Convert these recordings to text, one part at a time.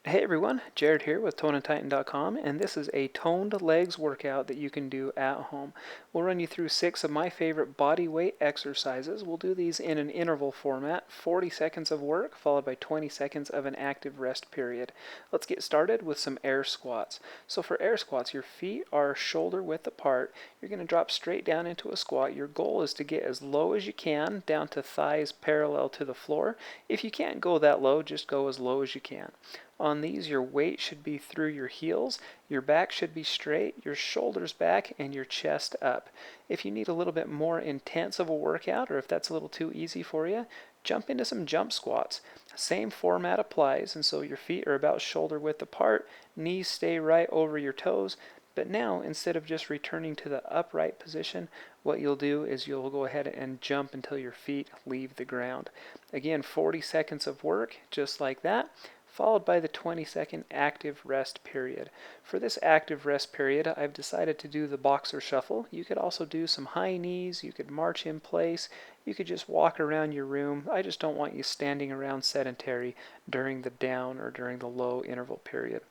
Hey everyone, Jared here with TonedAndTitan.com, and this is a toned legs workout that you can do at home. We'll run you through 6 of my favorite body weight exercises. We'll do these in an interval format, 40 seconds of work followed by 20 seconds of an active rest period. Let's get started with some air squats. So for air squats, your feet are shoulder width apart. You're going to drop straight down into a squat. Your goal is to get as low as you can, down to thighs parallel to the floor. If you can't go that low, just go as low as you can. On these, your weight should be through your heels, your back should be straight, your shoulders back, and your chest up. If you need a little bit more intense of a workout, or if that's a little too easy for you, jump into some jump squats. Same format applies, and so your feet are about shoulder width apart, knees stay right over your toes, but now instead of just returning to the upright position, what you'll do is you'll go ahead and jump until your feet leave the ground. Again, 40 seconds of work, just like that, followed by the 20-second active rest period. For this active rest period, I've decided to do the boxer shuffle. You could also do some high knees, you could march in place, you could just walk around your room. I just don't want you standing around sedentary during the down or during the low interval period.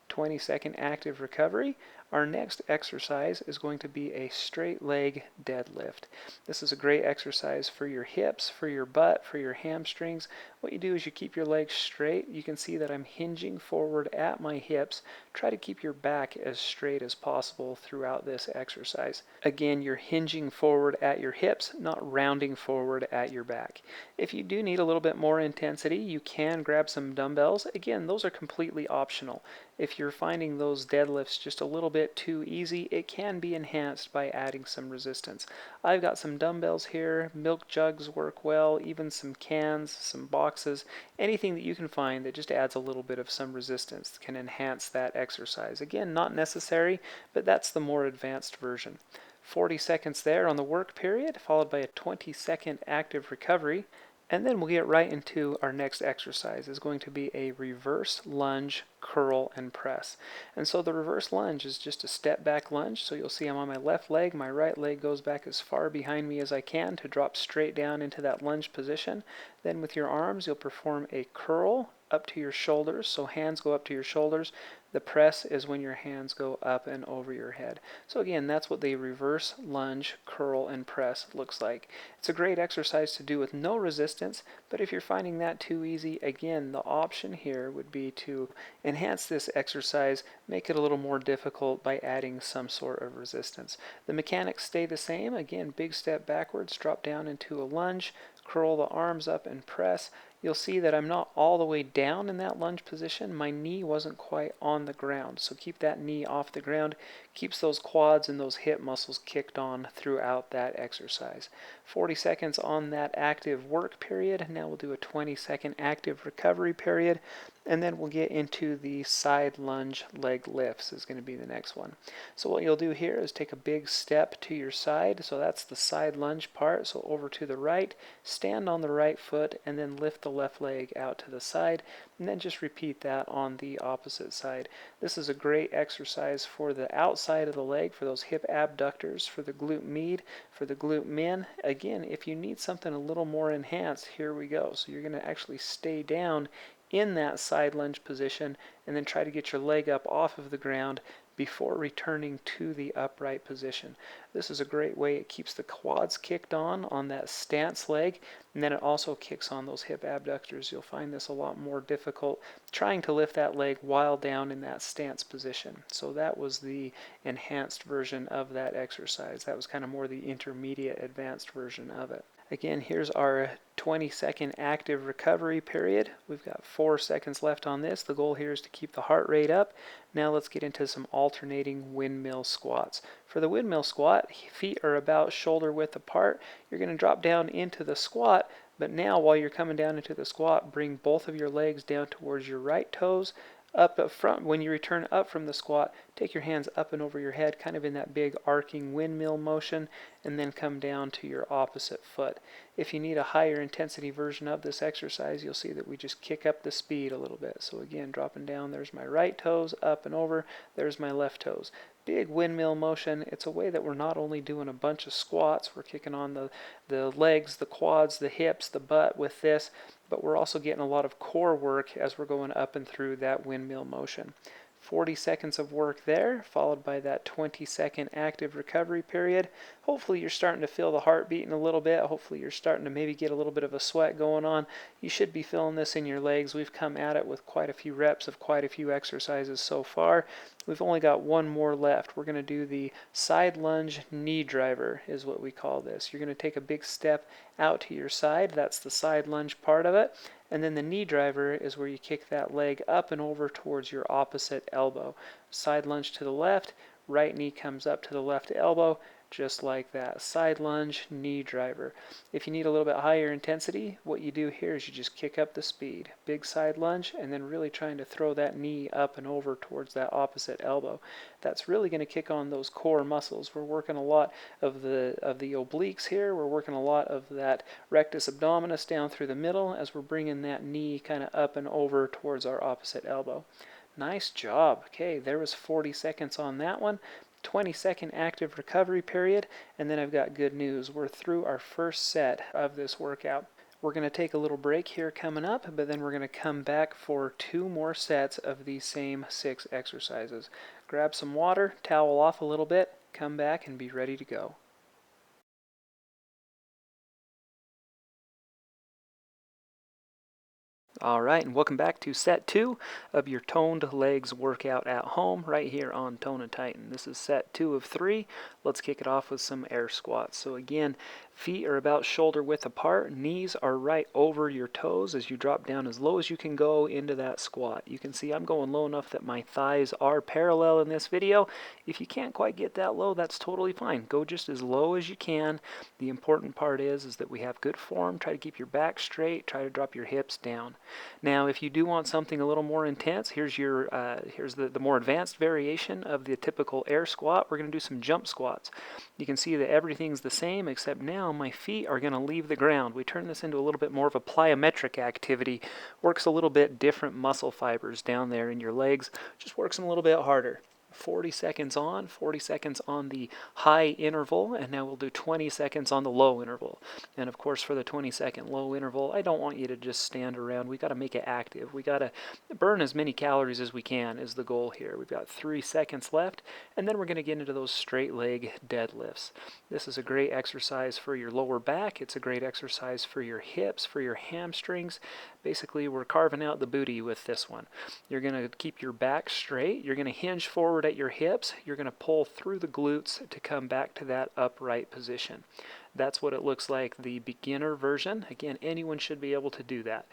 20-second active recovery. Our next exercise is going to be a straight leg deadlift. This is a great exercise for your hips, for your butt, for your hamstrings. What you do is you keep your legs straight. You can see that I'm hinging forward at my hips. Try to keep your back as straight as possible throughout this exercise. Again, you're hinging forward at your hips, not rounding forward at your back. If you do need a little bit more intensity, you can grab some dumbbells. Again, those are completely optional. If you're finding those deadlifts just a little bit too easy, it can be enhanced by adding some resistance. I've got some dumbbells here, milk jugs work well, even some cans, some boxes, anything that you can find that just adds a little bit of some resistance can enhance that exercise. Again, not necessary, but that's the more advanced version. 40 seconds there on the work period, followed by a 20-second active recovery. And then we'll get right into our next exercise. Is going to be a reverse lunge, curl, and press. And so the reverse lunge is just a step back lunge. So you'll see I'm on my left leg. My right leg goes back as far behind me as I can to drop straight down into that lunge position. Then with your arms, you'll perform a curl up to your shoulders. So hands go up to your shoulders. The press is when your hands go up and over your head. So again, that's what the reverse lunge, curl, and press looks like. It's a great exercise to do with no resistance, but if you're finding that too easy, again, the option here would be to enhance this exercise, make it a little more difficult by adding some sort of resistance. The mechanics stay the same. Again, big step backwards, drop down into a lunge, curl the arms up and press. You'll see that I'm not all the way down in that lunge position. My knee wasn't quite on the ground. So keep that knee off the ground. Keeps those quads and those hip muscles kicked on throughout that exercise. 40 seconds on that active work period. Now we'll do a 20-second active recovery period. And then we'll get into the side lunge leg lifts is going to be the next one. So what you'll do here is take a big step to your side. So that's the side lunge part. So over to the right, stand on the right foot, and then lift the left leg out to the side, and then just repeat that on the opposite side. This is a great exercise for the outside of the leg, for those hip abductors, for the glute med, for the glute min. Again, if you need something a little more enhanced, here we go. So you're going to actually stay down in that side lunge position and then try to get your leg up off of the ground before returning to the upright position. This is a great way. It keeps the quads kicked on that stance leg, and then it also kicks on those hip abductors. You'll find this a lot more difficult trying to lift that leg while down in that stance position. So that was the enhanced version of that exercise. That was kind of more the intermediate advanced version of it. Again, here's our 20-second active recovery period. We've got 4 seconds left on this. The goal here is to keep the heart rate up. Now let's get into some alternating windmill squats. For the windmill squat, feet are about shoulder width apart. You're going to drop down into the squat, but now while you're coming down into the squat, bring both of your legs down towards your right toes. Up front, when you return up from the squat, take your hands up and over your head, kind of in that big arcing windmill motion, and then come down to your opposite foot. If you need a higher intensity version of this exercise, you'll see that we just kick up the speed a little bit. So again, dropping down, there's my right toes, up and over, there's my left toes. Big windmill motion. It's a way that we're not only doing a bunch of squats, we're kicking on the legs, the quads, the hips, the butt with this, but we're also getting a lot of core work as we're going up and through that windmill motion. 40 seconds of work there, followed by that 20-second active recovery period. Hopefully you're starting to feel the heart beating a little bit. Hopefully you're starting to maybe get a little bit of a sweat going on. You should be feeling this in your legs. We've come at it with quite a few reps of quite a few exercises so far. We've only got one more left. We're going to do the side lunge knee driver is what we call this. You're going to take a big step out to your side. That's the side lunge part of it. And then the knee driver is where you kick that leg up and over towards your opposite elbow. Side lunge to the left, right knee comes up to the left elbow, just like that. Side lunge, knee driver. If you need a little bit higher intensity, what you do here is you just kick up the speed. Big side lunge, and then really trying to throw that knee up and over towards that opposite elbow. That's really going to kick on those core muscles. We're working a lot of the obliques here. We're working a lot of that rectus abdominis down through the middle as we're bringing that knee kind of up and over towards our opposite elbow. Nice job. Okay, there was 40 seconds on that one. 20-second active recovery period, and then I've got good news. We're through our first set of this workout. We're going to take a little break here coming up, but then we're going to come back for 2 more sets of these same 6 exercises. Grab some water, towel off a little bit, come back and be ready to go. All right, and welcome back to set 2 of your toned legs workout at home right here on Tone and Tighten. This is set 2 of 3. Let's kick it off with some air squats. So again, feet are about shoulder width apart, knees are right over your toes as you drop down as low as you can go into that squat. You can see I'm going low enough that my thighs are parallel in this video. If you can't quite get that low, that's totally fine. Go just as low as you can. The important part is that we have good form. Try to keep your back straight. Try to drop your hips down. Now, if you do want something a little more intense, here's the more advanced variation of the typical air squat. We're going to do some jump squats. You can see that everything's the same, except now my feet are going to leave the ground. We turn this into a little bit more of a plyometric activity. Works a little bit different muscle fibers down there in your legs. Just works them a little bit harder. 40 seconds on, 40 seconds on the high interval, and now we'll do 20 seconds on the low interval. And of course, for the 20-second low interval, I don't want you to just stand around. We got to make it active. We got to burn as many calories as we can is the goal here. We've got 3 seconds left, and then we're going to get into those straight leg deadlifts. This is a great exercise for your lower back. It's a great exercise for your hips, for your hamstrings. Basically, we're carving out the booty with this one. You're going to keep your back straight. You're going to hinge forward at your hips. You're going to pull through the glutes to come back to that upright position. That's what it looks like, the beginner version. Again, anyone should be able to do that.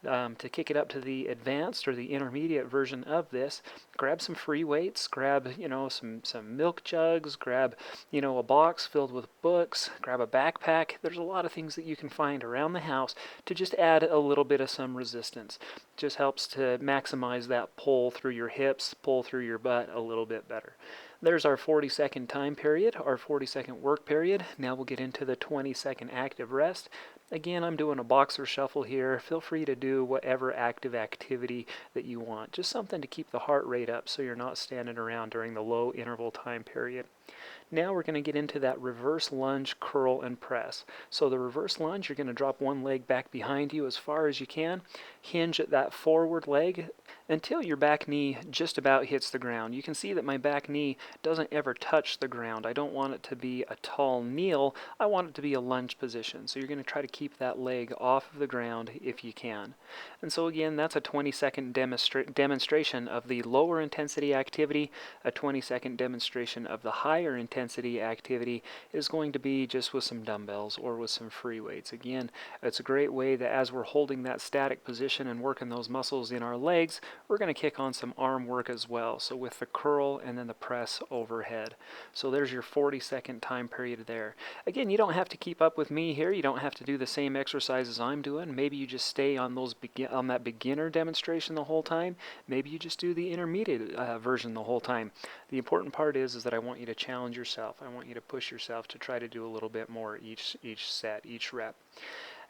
To kick it up to the advanced or the intermediate version of this, grab some free weights, grab some milk jugs, grab a box filled with books, grab a backpack. There's a lot of things that you can find around the house to just add a little bit of some resistance. Just helps to maximize that pull through your hips, pull through your butt a little bit better. There's our 40-second time period, our 40-second work period. Now we'll get into the 20-second active rest. Again, I'm doing a boxer shuffle here. Feel free to do whatever active activity that you want. Just something to keep the heart rate up so you're not standing around during the low interval time period. Now we're going to get into that reverse lunge, curl, and press. So the reverse lunge, you're going to drop one leg back behind you as far as you can. Hinge at that forward leg until your back knee just about hits the ground. You can see that my back knee doesn't ever touch the ground. I don't want it to be a tall kneel. I want it to be a lunge position. So you're going to try to keep that leg off of the ground if you can. And so again, that's a 20-second demonstration of the lower intensity activity. A 20-second demonstration of the higher intensity activity is going to be just with some dumbbells or with some free weights. Again, it's a great way that as we're holding that static position and working those muscles in our legs, we're going to kick on some arm work as well. So with the curl and then the press overhead. So there's your 40-second time period there. Again, you don't have to keep up with me here. You don't have to do the same exercises I'm doing. Maybe you just stay on that beginner demonstration the whole time. Maybe you just do the intermediate version the whole time. The important part is that I want you to challenge yourself. I want you to push yourself to try to do a little bit more each set, each rep.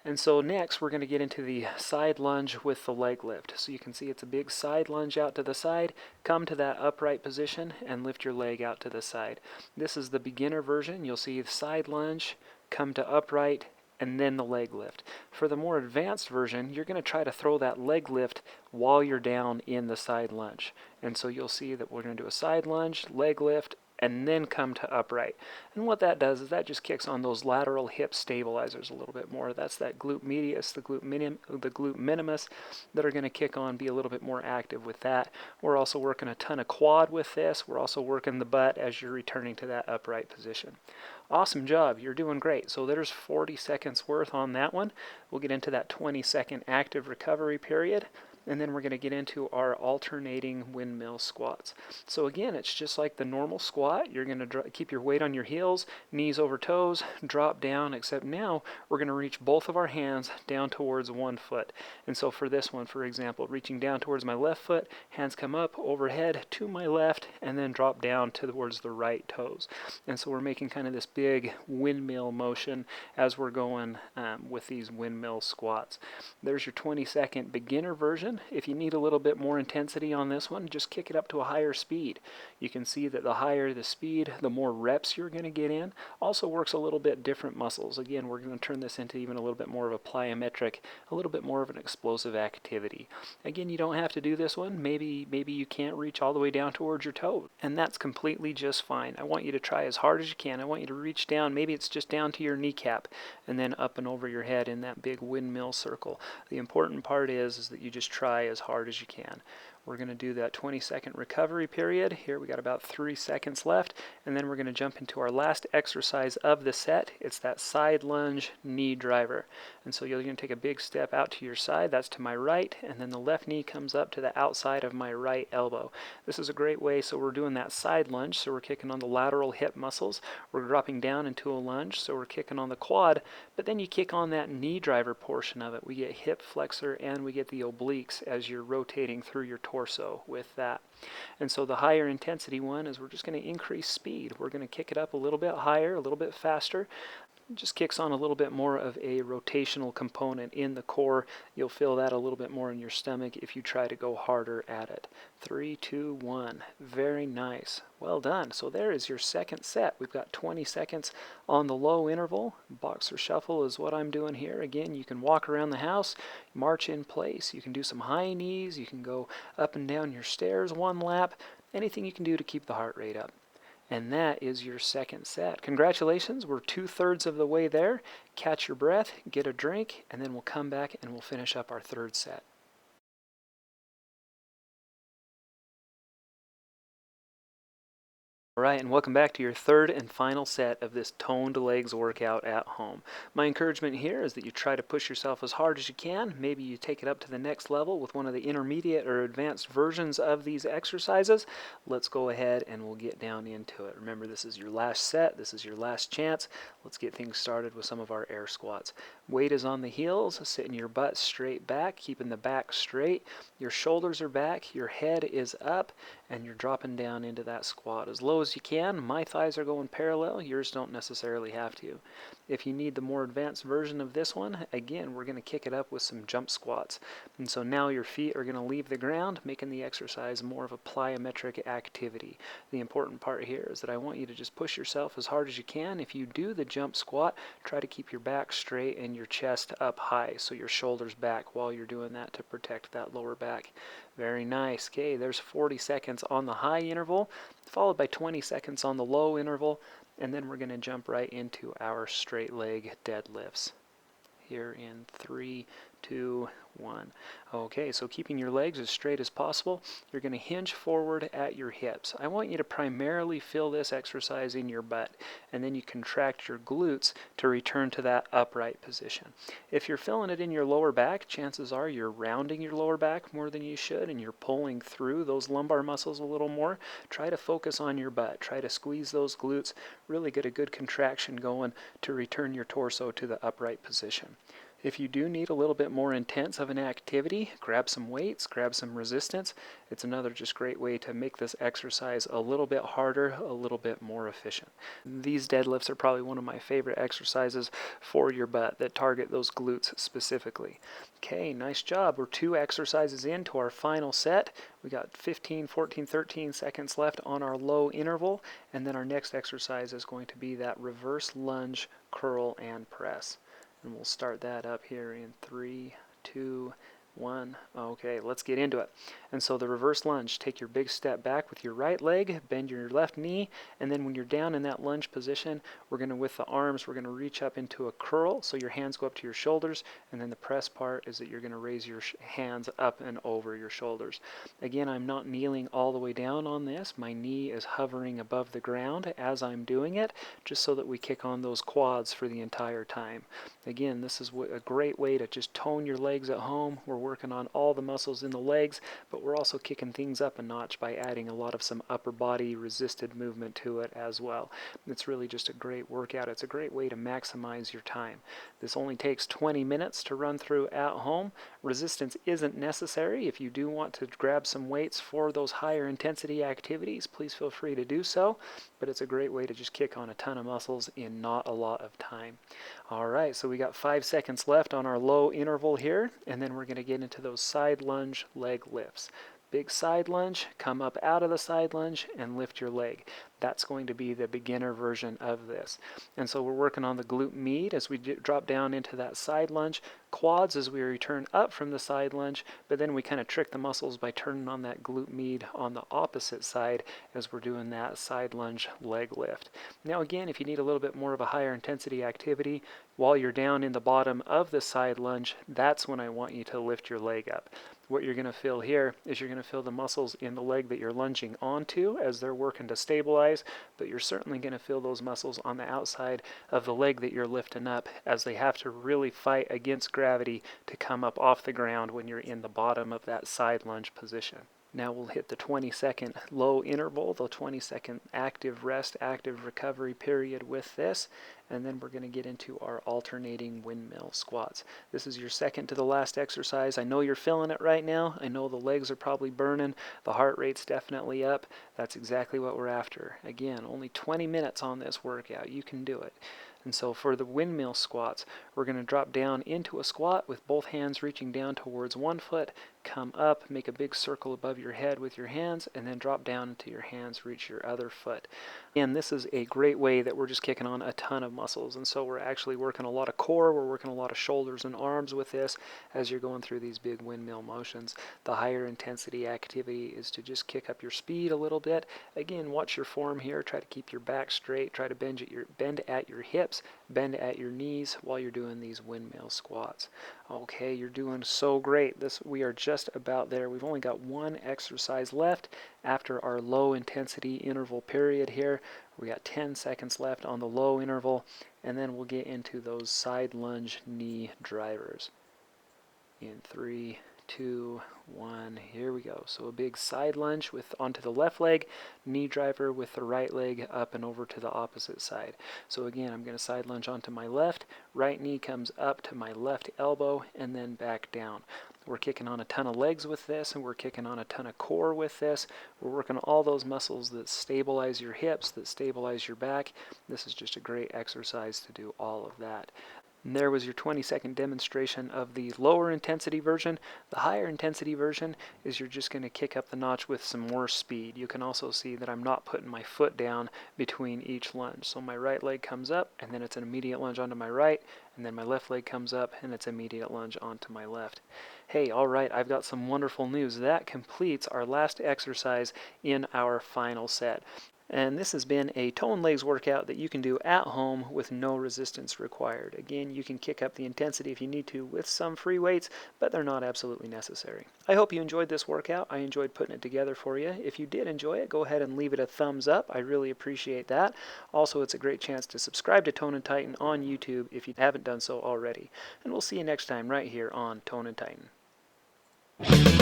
And so next we're going to get into the side lunge with the leg lift. So you can see it's a big side lunge out to the side. Come to that upright position and lift your leg out to the side. This is the beginner version. You'll see the side lunge, come to upright, and then the leg lift. For the more advanced version, you're going to try to throw that leg lift while you're down in the side lunge. And so you'll see that we're going to do a side lunge, leg lift, and then come to upright. And what that does is that just kicks on those lateral hip stabilizers a little bit more. That's that glute medius, the glute minimus that are going to kick on, be a little bit more active with that. We're also working a ton of quad with this. We're also working the butt as you're returning to that upright position. Awesome job. You're doing great. So there's 40 seconds worth on that one. We'll get into that 20-second active recovery period. And then we're going to get into our alternating windmill squats. So again, it's just like the normal squat. You're going to keep your weight on your heels, knees over toes, drop down, except now we're going to reach both of our hands down towards one foot. And so for this one, for example, reaching down towards my left foot, hands come up overhead to my left, and then drop down towards the right toes. And so we're making kind of this big windmill motion as we're going with these windmill squats. There's your 20-second beginner version. If you need a little bit more intensity on this one, just kick it up to a higher speed. You can see that the higher the speed, the more reps you're going to get in. Also works a little bit different muscles. Again, we're going to turn this into even a little bit more of a plyometric, a little bit more of an explosive activity. Again, you don't have to do this one. Maybe you can't reach all the way down towards your toes, and that's completely just fine. I want you to try as hard as you can. I want you to reach down. Maybe it's just down to your kneecap and then up and over your head in that big windmill circle. The important part is that you just try as hard as you can. We're going to do that 20-second recovery period. Here we got about 3 seconds left, and then we're going to jump into our last exercise of the set. It's that side lunge knee driver. And so you're going to take a big step out to your side. That's to my right, and then the left knee comes up to the outside of my right elbow. This is a great way. So we're doing that side lunge, so we're kicking on the lateral hip muscles. We're dropping down into a lunge, so we're kicking on the quad, but then you kick on that knee driver portion of it. We get hip flexor and we get the obliques as you're rotating through your torso with that. And so the higher intensity one is we're just going to increase speed. We're going to kick it up a little bit higher, a little bit faster. It just kicks on a little bit more of a rotational component in the core. You'll feel that a little bit more in your stomach if you try to go harder at it. 3, 2, 1. Very nice. Well done. So there is your second set. We've got 20 seconds on the low interval. Boxer shuffle is what I'm doing here. Again, you can walk around the house, march in place. You can do some high knees. You can go up and down your stairs one lap. Anything you can do to keep the heart rate up. And that is your second set. Congratulations, we're 2/3 of the way there. Catch your breath, get a drink, and then we'll come back and we'll finish up our third set. All right, and welcome back to your third and final set of this toned legs workout at home. My encouragement here is that you try to push yourself as hard as you can. Maybe you take it up to the next level with one of the intermediate or advanced versions of these exercises. Let's go ahead and we'll get down into it. Remember, this is your last set. This is your last chance. Let's get things started with some of our air squats. Weight is on the heels, sitting your butt straight back, keeping the back straight. Your shoulders are back, your head is up, and you're dropping down into that squat as low as you can. My thighs are going parallel. Yours don't necessarily have to. If you need the more advanced version of this one, again, we're going to kick it up with some jump squats. And so now your feet are going to leave the ground, making the exercise more of a plyometric activity. The important part here is that I want you to just push yourself as hard as you can. If you do the jump squat, try to keep your back straight and your chest up high, so your shoulders back while you're doing that to protect that lower back. Very nice. Okay, there's 40 seconds on the high interval, followed by 20 seconds on the low interval, and then we're going to jump right into our straight leg deadlifts. Here in 3, 2, 1. Okay, so keeping your legs as straight as possible, you're going to hinge forward at your hips. I want you to primarily feel this exercise in your butt, and then you contract your glutes to return to that upright position. If you're feeling it in your lower back, chances are you're rounding your lower back more than you should, and you're pulling through those lumbar muscles a little more. Try to focus on your butt. Try to squeeze those glutes, really get a good contraction going to return your torso to the upright position. If you do need a little bit more intense of an activity, grab some weights, grab some resistance. It's another just great way to make this exercise a little bit harder, a little bit more efficient. These deadlifts are probably one of my favorite exercises for your butt that target those glutes specifically. Okay, nice job. We're 2 exercises into our final set. We got 15, 14, 13 seconds left on our low interval, and then our next exercise is going to be that reverse lunge, curl, and press. And we'll start that up here in 3, 2, 1. Okay, let's get into it. And so the reverse lunge, take your big step back with your right leg, bend your left knee, and then when you're down in that lunge position, we're going to, with the arms, we're going to reach up into a curl, so your hands go up to your shoulders, and then the press part is that you're going to raise your hands up and over your shoulders. Again, I'm not kneeling all the way down on this. My knee is hovering above the ground as I'm doing it, just so that we kick on those quads for the entire time. Again, this is a great way to just tone your legs at home. We're working on all the muscles in the legs, but we're also kicking things up a notch by adding a lot of some upper body resisted movement to it as well. It's really just a great workout. It's a great way to maximize your time. This only takes 20 minutes to run through at home. Resistance isn't necessary. If you do want to grab some weights for those higher intensity activities, please feel free to do so, but it's a great way to just kick on a ton of muscles in not a lot of time. All right, so we got 5 seconds left on our low interval here, and then we're going to get into those side lunge leg lifts. Big side lunge, come up out of the side lunge and lift your leg. That's going to be the beginner version of this. And so we're working on the glute med as we drop down into that side lunge, quads as we return up from the side lunge, but then we kind of trick the muscles by turning on that glute med on the opposite side as we're doing that side lunge leg lift. Now again, if you need a little bit more of a higher intensity activity, while you're down in the bottom of the side lunge, that's when I want you to lift your leg up. What you're going to feel here is you're going to feel the muscles in the leg that you're lunging onto as they're working to stabilize, but you're certainly going to feel those muscles on the outside of the leg that you're lifting up as they have to really fight against gravity to come up off the ground when you're in the bottom of that side lunge position. Now we'll hit the 20-second low interval, the 20-second active rest, active recovery period with this, and then we're going to get into our alternating windmill squats. This is your second to the last exercise. I know you're feeling it right now. I know the legs are probably burning. The heart rate's definitely up. That's exactly what we're after. Again, only 20 minutes on this workout. You can do it. And so for the windmill squats, we're going to drop down into a squat with both hands reaching down towards one foot, come up, make a big circle above your head with your hands, and then drop down until your hands reach your other foot. And this is a great way that we're just kicking on a ton of muscles. And so we're actually working a lot of core, we're working a lot of shoulders and arms with this as you're going through these big windmill motions. The higher intensity activity is to just kick up your speed a little bit. Again, watch your form here. Try to keep your back straight. Try to bend at your hips, bend at your knees while you're doing these windmill squats. Okay, you're doing so great. We are just about there. We've only got one exercise left after our low intensity interval period here. We got 10 seconds left on the low interval, and then we'll get into those side lunge knee drivers. In 3, 2, 1, here we go. So a big side lunge onto the left leg, knee driver with the right leg up and over to the opposite side. So again, I'm going to side lunge onto my left, right knee comes up to my left elbow, and then back down. We're kicking on a ton of legs with this, and we're kicking on a ton of core with this. We're working all those muscles that stabilize your hips, that stabilize your back. This is just a great exercise to do all of that. And there was your 20-second demonstration of the lower intensity version. The higher intensity version is you're just going to kick up the notch with some more speed. You can also see that I'm not putting my foot down between each lunge. So my right leg comes up, and then it's an immediate lunge onto my right, and then my left leg comes up, and it's immediate lunge onto my left. Hey, all right, I've got some wonderful news. That completes our last exercise in our final set. And this has been a toe and legs workout that you can do at home with no resistance required. Again, you can kick up the intensity if you need to with some free weights, but they're not absolutely necessary. I hope you enjoyed this workout. I enjoyed putting it together for you. If you did enjoy it, go ahead and leave it a thumbs up. I really appreciate that. Also, it's a great chance to subscribe to Tone and Tighten on YouTube if you haven't done so already. And we'll see you next time right here on Tone and Tighten.